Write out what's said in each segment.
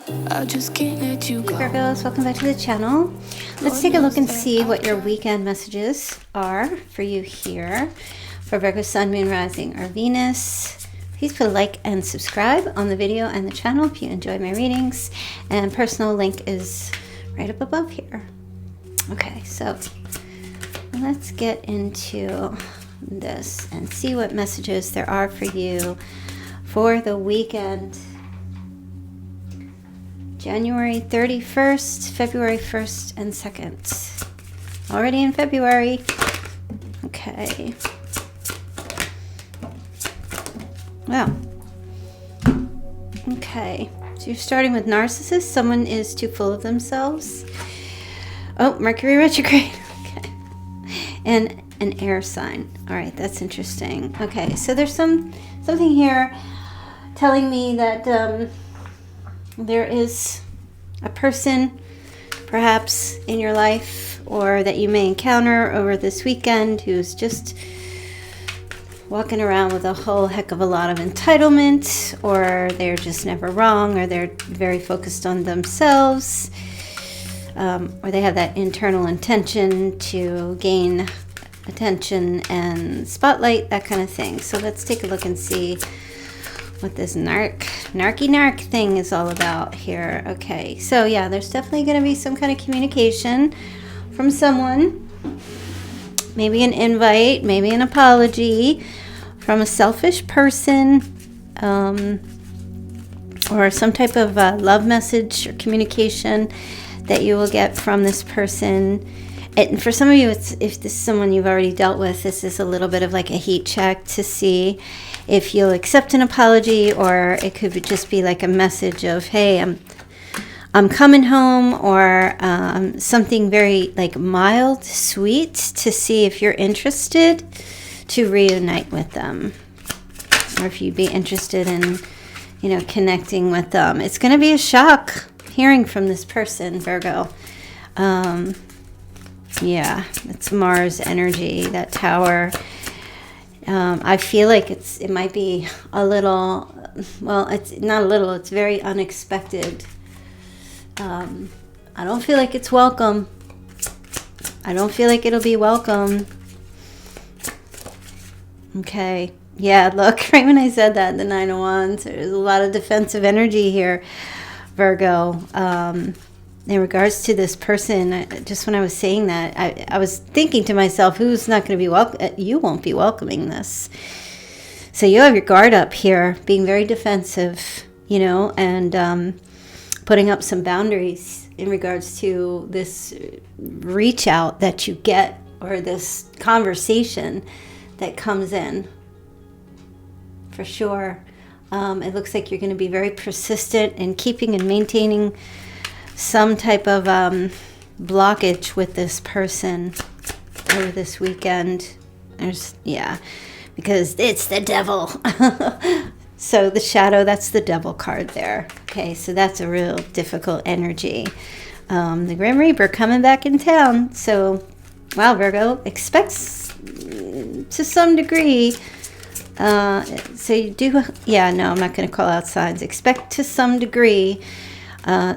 I just can't let you go. Hey Virgos, welcome back to the channel. Let's take a look and see what your weekend messages are for you here. For Virgo, Sun, Moon, Rising, or Venus. Please put a like and subscribe on the video and the channel if you enjoy my readings. And personal link is right up above here. Okay, so let's get into this and see what messages there are for you for the weekend. January 31st, February 1st, and 2nd. Already in February. Okay. Wow. Okay. So you're starting with narcissist. Someone is too full of themselves. Oh, Mercury retrograde. Okay. And an air sign. All right, that's interesting. Okay, so there's something here telling me that there is a person perhaps in your life or that you may encounter over this weekend who's just walking around with a whole heck of a lot of entitlement, or they're just never wrong, or they're very focused on themselves, or they have that internal intention to gain attention and spotlight, that kind of thing. So let's take a look and see what this narky thing is all about here. Okay, so yeah, there's definitely going to be some kind of communication from someone. Maybe an invite, maybe an apology from a selfish person, or some type of love message or communication that you will get from this person. And for some of you, if this is someone you've already dealt with, this is a little bit of like a heat check to see if you'll accept an apology, or it could just be like a message of, hey, I'm coming home, or something very like mild, sweet, to see if you're interested to reunite with them, or if you'd be interested in, connecting with them. It's going to be a shock hearing from this person, Virgo. Yeah, it's Mars energy, that tower. I feel like it might be a little, well, it's not a little, it's very unexpected. I don't feel like it's welcome. I don't feel like it'll be welcome. Okay. Yeah, look, right when I said that, the Nine of Wands, there's a lot of defensive energy here, Virgo. In regards to this person, just when I was saying that, I was thinking to myself, who's not going to be welcome? You won't be welcoming this. So you have your guard up here, being very defensive, and putting up some boundaries in regards to this reach out that you get, or this conversation that comes in. For sure. It looks like you're going to be very persistent in keeping and maintaining some type of blockage with this person over this weekend. Because it's the devil. So the shadow, that's the devil card there. Okay, so that's a real difficult energy. The Grim Reaper coming back in town. So, wow, Virgo, expects to some degree. So you do, I'm not going to call out signs. Expect to some degree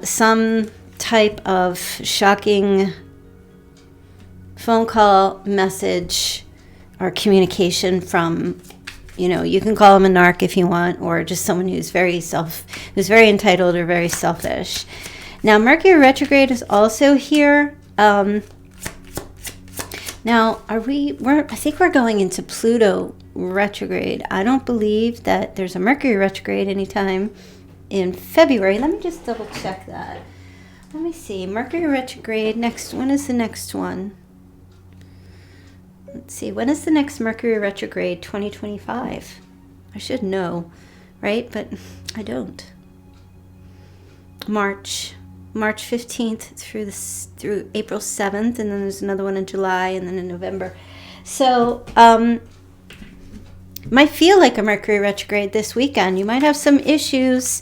some type of shocking phone call, message, or communication from, you can call him a narc if you want, or just someone who's very entitled or very selfish. Now, Mercury retrograde is also here. Now, I think we're going into Pluto retrograde. I don't believe that there's a Mercury retrograde anytime in February. Let me just double check that. Let me see. Mercury retrograde when is the next one? Let's see. When is the next Mercury retrograde? 2025. I should know, right? But I don't. March 15th through April 7th, and then there's another one in July, and then in November. So, might feel like a Mercury retrograde this weekend. You might have some issues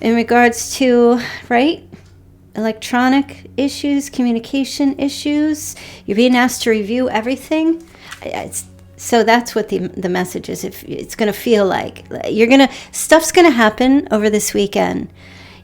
in regards to, right? Electronic issues, communication issues. You're being asked to review everything. So that's what the message is. If it's going to feel like stuff's going to happen over this weekend.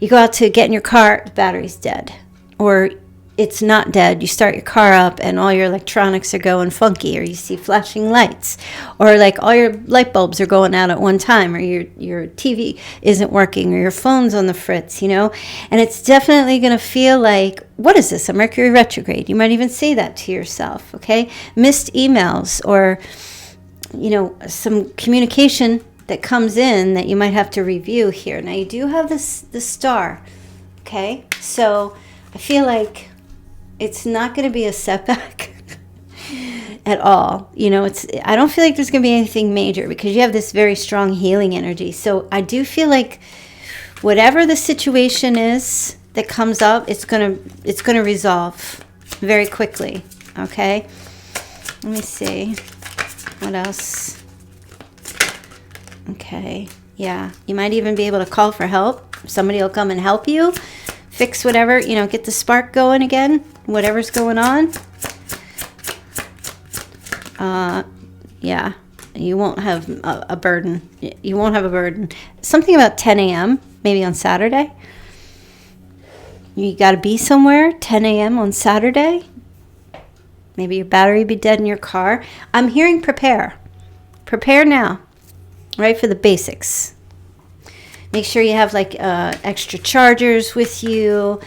you go out to get in your car, the battery's dead. Or it's not dead. You start your car up and all your electronics are going funky, or you see flashing lights, or like all your light bulbs are going out at one time, or your TV isn't working, or your phone's on the fritz, you know. And it's definitely going to feel like, what is this, a Mercury retrograde? You might even say that to yourself, okay? Missed emails, or, you know, some communication that comes in that you might have to review here. Now you do have the star, okay? So I feel like it's not going to be a setback at all. You know, I don't feel like there's going to be anything major because you have this very strong healing energy. So I do feel like whatever the situation is that comes up, it's going to resolve very quickly. Okay. Let me see what else. Okay. Yeah. You might even be able to call for help. Somebody will come and help you fix whatever, you know, get the spark going again, whatever's going on. Yeah, you won't have a burden. You won't have a burden. Something about 10 a.m., maybe on Saturday. You got to be somewhere, 10 a.m. on Saturday. Maybe your battery be dead in your car. I'm hearing prepare. Prepare now, right, for the basics. Make sure you have like extra chargers with you.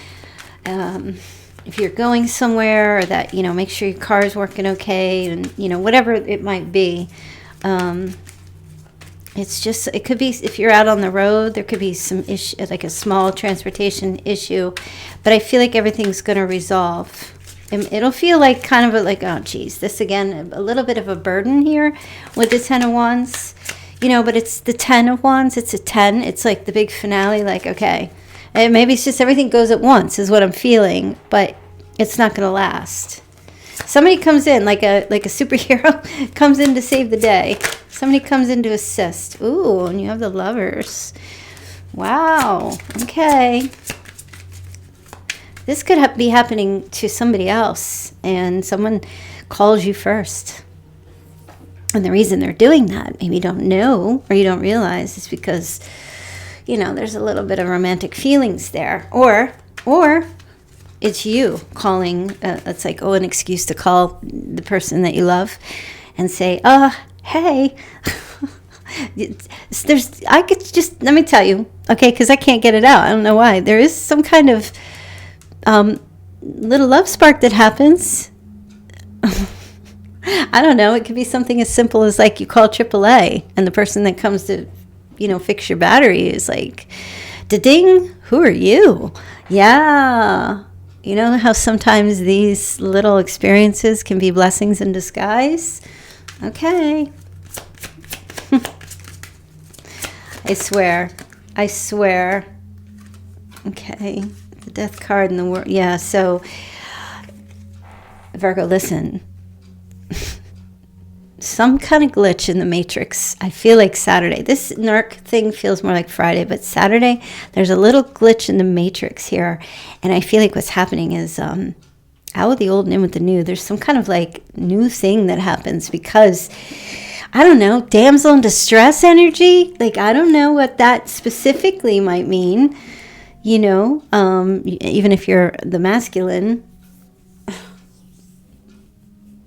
If you're going somewhere, or that, you know, make sure your car is working okay, and, you know, whatever it might be. It's just, it could be, if you're out on the road, there could be some issue, like a small transportation issue, but I feel like everything's going to resolve. And it'll feel like kind of like, oh geez, this again, a little bit of a burden here with the 10 of Wands. You know, but it's the 10 of Wands. It's a 10. It's like the big finale. Like, okay, and maybe it's just everything goes at once is what I'm feeling, but it's not going to last. Somebody comes in like a superhero comes in to save the day. Somebody comes in to assist. Ooh, and you have the Lovers. Wow. Okay. This could be happening to somebody else, and someone calls you first. And the reason they're doing that, maybe you don't know or you don't realize, is because, you know, there's a little bit of romantic feelings there. Or it's you calling, it's like, an excuse to call the person that you love and say, hey, I could just, let me tell you, okay, because I can't get it out. I don't know why. There is some kind of little love spark that happens. I don't know. It could be something as simple as like you call AAA and the person that comes to, you know, fix your battery is like, da-ding, who are you? Yeah. You know how sometimes these little experiences can be blessings in disguise? Okay. I swear. Okay. The Death card in the world. Yeah, so Virgo, listen. Some kind of glitch in the matrix. I feel like Saturday. This NERC thing feels more like Friday, but Saturday, there's a little glitch in the matrix here. And I feel like what's happening is out with the old and in with the new. There's some kind of like new thing that happens because, I don't know, damsel in distress energy. Like, I don't know what that specifically might mean. You know, even if you're the masculine.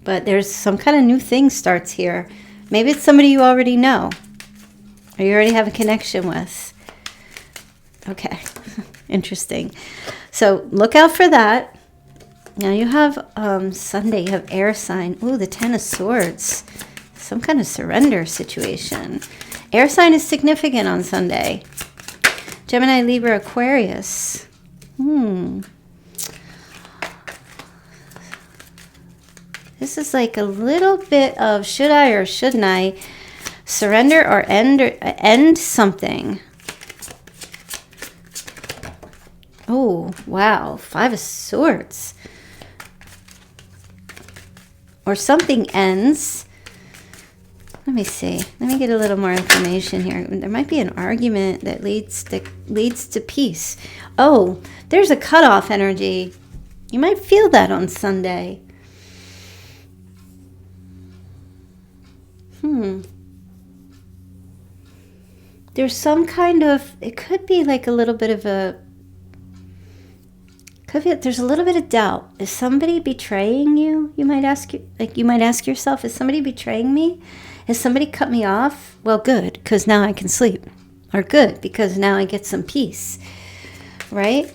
But there's some kind of new thing starts here. Maybe it's somebody you already know, or you already have a connection with. Okay, interesting. So look out for that. Now you have Sunday, you have air sign. Ooh, the 10 of Swords. Some kind of surrender situation. Air sign is significant on Sunday. Gemini, Libra, Aquarius. This is like a little bit of should I or shouldn't I surrender or end something. Oh, wow. 5 of Swords. Or something ends. Let me see. Let me get a little more information here. There might be an argument that leads to peace. Oh, there's a cutoff energy. You might feel that on Sunday. There's some kind of, it could be like a little bit of a There's a little bit of doubt. Is somebody betraying you? You might ask yourself, is somebody betraying me? Has somebody cut me off? Well, good, because now I can sleep. Or good, because now I get some peace. Right?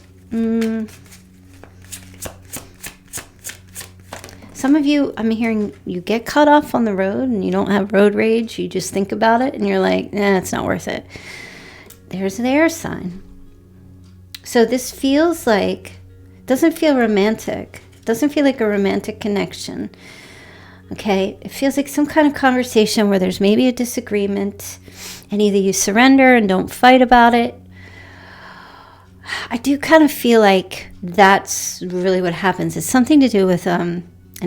Some of you, I'm hearing you get cut off on the road and you don't have road rage. You just think about it and you're like, nah, it's not worth it. There's an air sign. So this feels like, doesn't feel romantic. Doesn't feel like a romantic connection. Okay? It feels like some kind of conversation where there's maybe a disagreement and either you surrender and don't fight about it. I do kind of feel like that's really what happens. It's something to do with an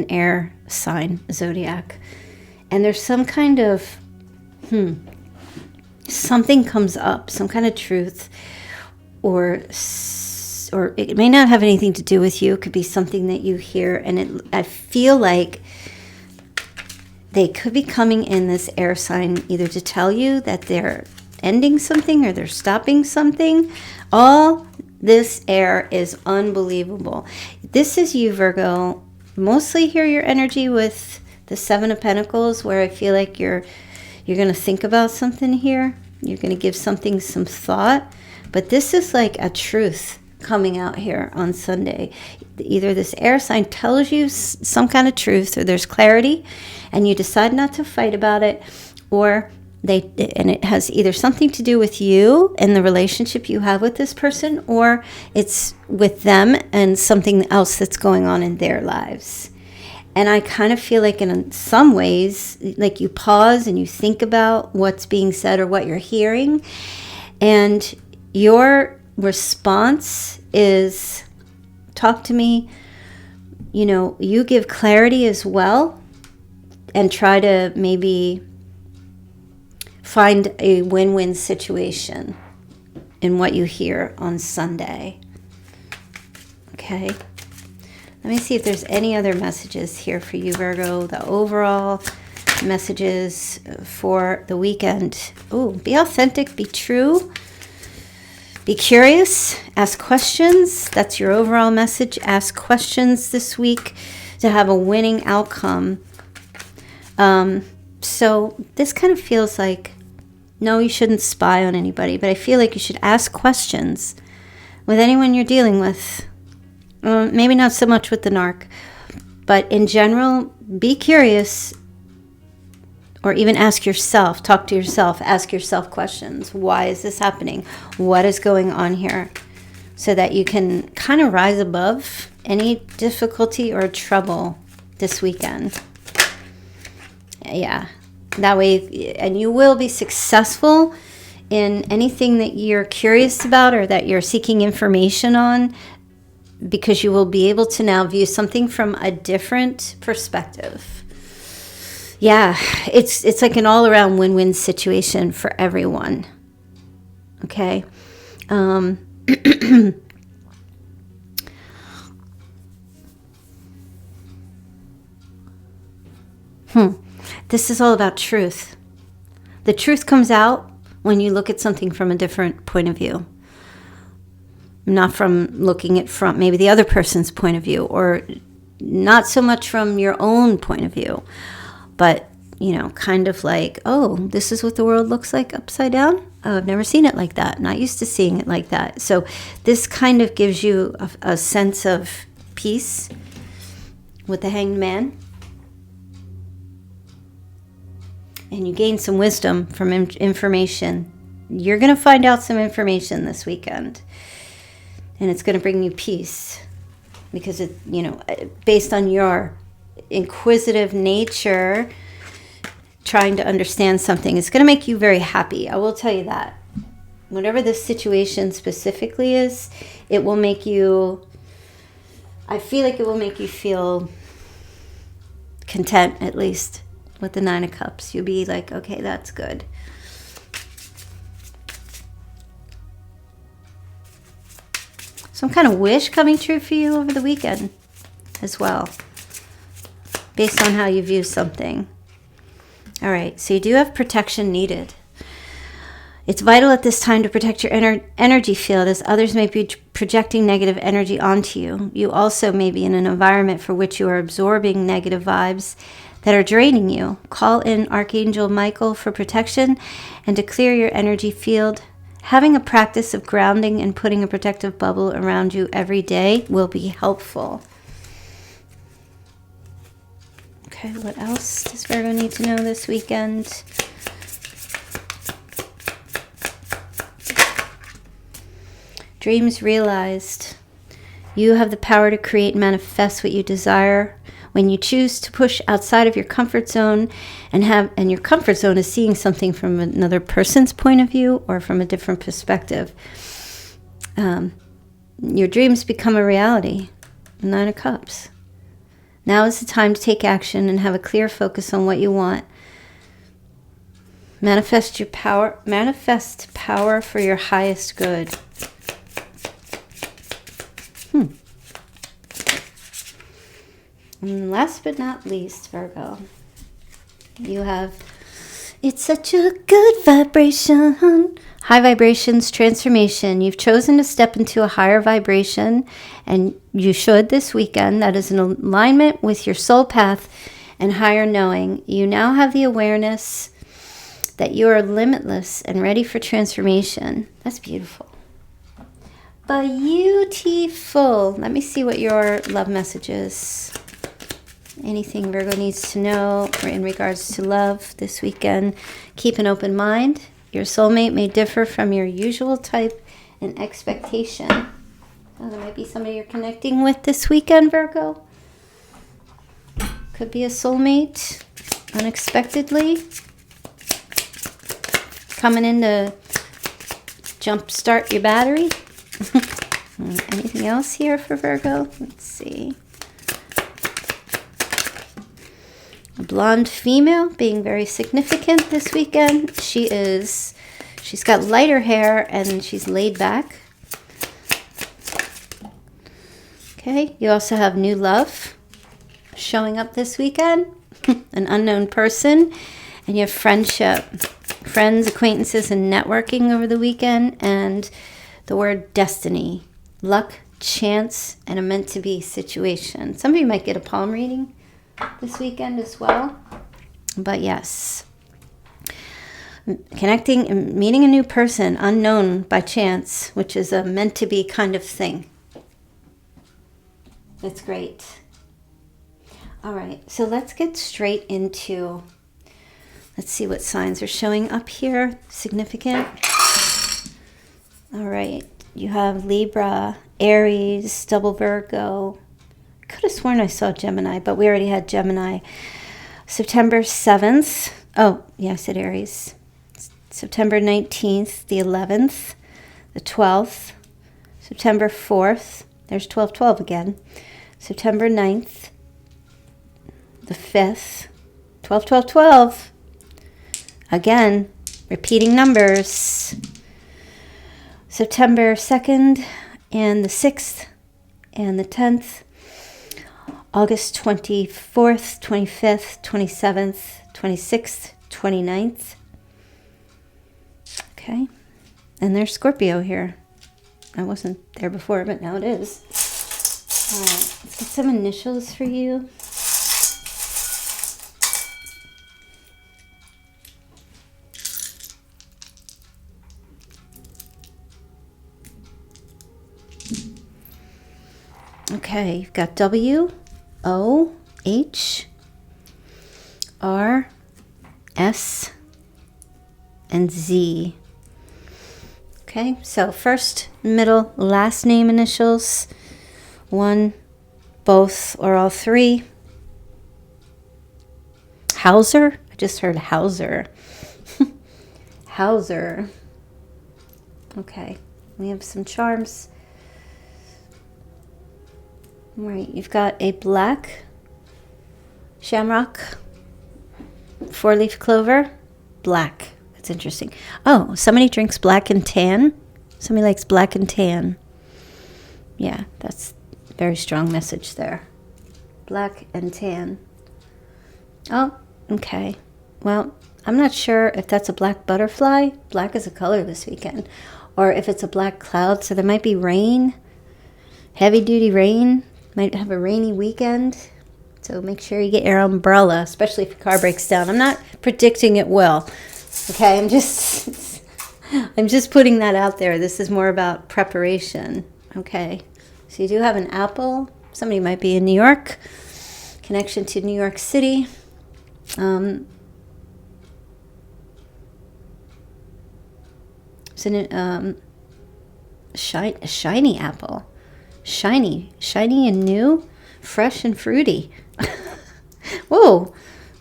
air sign, Zodiac. And there's some kind of, something comes up, some kind of truth, or it may not have anything to do with you. It could be something that you hear, and I feel like they could be coming in this air sign either to tell you that they're ending something or they're stopping something. All this air is unbelievable. This is you, Virgo. Mostly hear your energy with the Seven of Pentacles, where I feel like you're going to think about something here. You're going to give something some thought. But this is like a truth coming out here on Sunday. Either this air sign tells you some kind of truth, or there's clarity, and you decide not to fight about it, or it has either something to do with you and the relationship you have with this person, or it's with them and something else that's going on in their lives. And I kind of feel like in some ways, like you pause and you think about what's being said or what you're hearing, and your response is, talk to me. You give clarity as well, and try to maybe find a win-win situation in what you hear on Sunday. Okay. Let me see if there's any other messages here for you, Virgo. The overall messages for the weekend. Oh, be authentic, be true. Be curious, ask questions. That's your overall message. Ask questions this week to have a winning outcome. So this kind of feels like, no, you shouldn't spy on anybody, but I feel like you should ask questions with anyone you're dealing with. Maybe not so much with the narc, but in general, be curious. Or even ask yourself, talk to yourself, ask yourself questions. Why is this happening? What is going on here? So that you can kind of rise above any difficulty or trouble this weekend. Yeah, that way, and you will be successful in anything that you're curious about or that you're seeking information on, because you will be able to now view something from a different perspective. Yeah, it's like an all-around win-win situation for everyone. Okay? This is all about truth. The truth comes out when you look at something from a different point of view. Not from looking at from maybe the other person's point of view, or not so much from your own point of view. But, kind of like, oh, this is what the world looks like upside down? Oh, I've never seen it like that. Not used to seeing it like that. So this kind of gives you a sense of peace with the Hanged Man. And you gain some wisdom from information. You're going to find out some information this weekend. And it's going to bring you peace. Because, based on your inquisitive nature, trying to understand something, it's going to make you very happy. I will tell you that. Whatever this situation specifically is, it will make you, I feel like it will make you feel content, at least with the Nine of Cups. You'll be like, okay, that's good. Some kind of wish coming true for you over the weekend as well, based on how you view something. All right, so you do have protection needed. It's vital at this time to protect your energy field, as others may be projecting negative energy onto you. You also may be in an environment for which you are absorbing negative vibes that are draining you. Call in Archangel Michael for protection and to clear your energy field. Having a practice of grounding and putting a protective bubble around you every day will be helpful. Okay, what else does Virgo need to know this weekend? Dreams realized. You have the power to create and manifest what you desire when you choose to push outside of your comfort zone and your comfort zone is seeing something from another person's point of view or from a different perspective. Your dreams become a reality. 9 of Cups. Now is the time to take action and have a clear focus on what you want. Manifest power for your highest good. And last but not least, Virgo, you have, it's such a good vibration. High vibrations, transformation. You've chosen to step into a higher vibration, and you should this weekend. That is in alignment with your soul path and higher knowing. You now have the awareness that you are limitless and ready for transformation. That's beautiful. Beautiful. Let me see what your love message is. Anything Virgo needs to know in regards to love this weekend. Keep an open mind. Your soulmate may differ from your usual type and expectation. Oh, there might be somebody you're connecting with this weekend, Virgo. Could be a soulmate unexpectedly coming in to jumpstart your battery. Anything else here for Virgo? Let's see. A blonde female being very significant this weekend. She's got lighter hair and she's laid back. Okay, you also have new love showing up this weekend. An unknown person. And you have friendship. Friends, acquaintances, and networking over the weekend. And the word destiny. Luck, chance, and a meant-to-be situation. Some of you might get a palm reading this weekend as well. But yes, connecting and meeting a new person unknown by chance, which is a meant to be kind of thing. That's great. All right, so let's get straight into, let's see what signs are showing up here. Significant. All right, you have Libra, Aries, double Virgo. Could have sworn I saw Gemini, but we already had Gemini. September 7th. Oh, yeah, I said Aries. September 19th, the 11th, the 12th, September 4th. There's 12/12 again. September 9th, the 5th, 12/12/12. Again, repeating numbers. September 2nd and the 6th and the 10th. August 24th, 25th, 27th, 26th, 29th. Okay. And there's Scorpio here. I wasn't there before, but now it is. All right. Let's get some initials for you. Okay. You've got W, O, H, R, S, and Z. Okay, so first, middle, last name initials. 1, both, or all 3. Hauser? I just heard Hauser. Hauser. Okay, we have some charms. All right, you've got a black shamrock, 4-leaf clover, black. That's interesting. Oh, somebody drinks black and tan. Somebody likes black and tan. Yeah, that's a very strong message there. Black and tan. Oh, okay. Well, I'm not sure if that's a black butterfly. Black is a color this weekend. Or if it's a black cloud. So there might be rain. Heavy duty rain. Might have a rainy weekend. So make sure you get your umbrella, especially if your car breaks down. I'm not predicting it will. Okay, I'm just putting that out there. This is more about preparation. Okay. So you do have an apple. Somebody might be in New York. Connection to New York City. It's a shiny apple. Shiny and new, fresh and fruity. Whoa,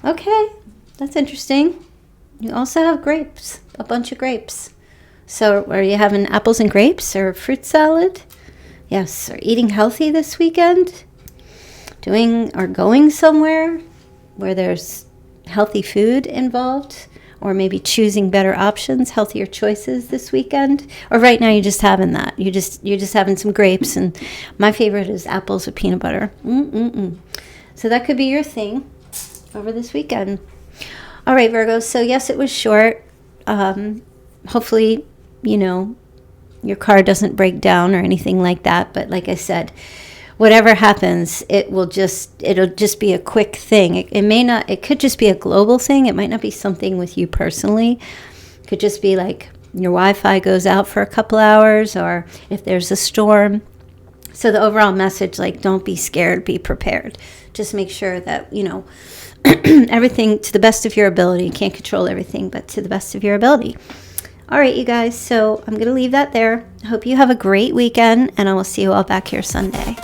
okay, that's interesting. You also have grapes, a bunch of grapes. So are you having apples and grapes or fruit salad? Yes, or eating healthy this weekend? Doing or going somewhere where there's healthy food involved? Or maybe choosing better options, healthier choices this weekend. Or right now you're just having that. You're just having some grapes, and my favorite is apples with peanut butter. So that could be your thing over this weekend. All right, Virgo. So yes, it was short. Hopefully, your car doesn't break down or anything like that. But like I said, whatever happens, it'll just be a quick thing. It could just be a global thing. It might not be something with you personally. It could just be like your Wi-Fi goes out for a couple hours, or if there's a storm. So the overall message, like, don't be scared, be prepared. Just make sure that, everything to the best of your ability. You can't control everything, but to the best of your ability. All right, you guys. So I'm going to leave that there. I hope you have a great weekend, and I will see you all back here Sunday.